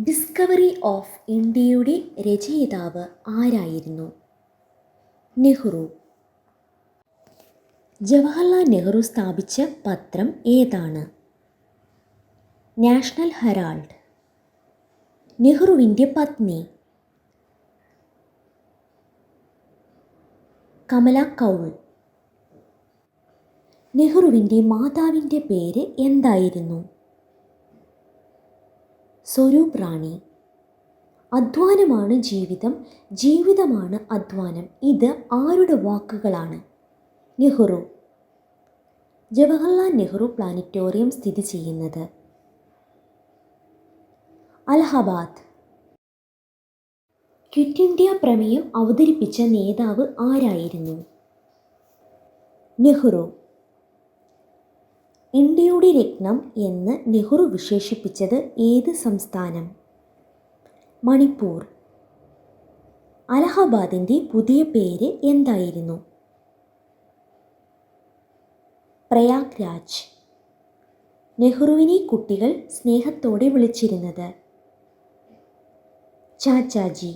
Discovery of ഇന്ത്യയുടെ രചയിതാവ് ആരായിരുന്നു? നെഹ്റു. ജവഹർലാൽ നെഹ്റു സ്ഥാപിച്ച പത്രം ഏതാണ്? National Herald. നെഹ്റുവിൻ്റെ പത്നി കമല കൗൾ. നെഹ്റുവിൻ്റെ മാതാവിൻ്റെ പേര് എന്തായിരുന്നു? സ്വരൂപ് റാണി. അധ്വാനമാണ് ജീവിതം, ജീവിതമാണ് അധ്വാനം. ഇത് ആരുടെ വാക്കുകളാണ്? നെഹ്റു. ജവഹർലാൽ നെഹ്റു പ്ലാനറ്റോറിയം സ്ഥിതി ചെയ്യുന്നത് അലഹബാദ്. ക്വിറ്റ് ഇന്ത്യ പ്രമേയം അവതരിപ്പിച്ച നേതാവ് ആരായിരുന്നു? നെഹ്റു. ഇന്ത്യയുടെ രത്നം എന്ന് നെഹ്റു വിശേഷിപ്പിച്ചത് ഏത് സംസ്ഥാനം? മണിപ്പൂർ. അലഹബാദിൻ്റെ പുതിയ പേര് എന്തായിരുന്നു? പ്രയാഗ് രാജ്. നെഹ്റുവിനെ കുട്ടികൾ സ്നേഹത്തോടെ വിളിച്ചിരുന്നത് ചാച്ചാജി.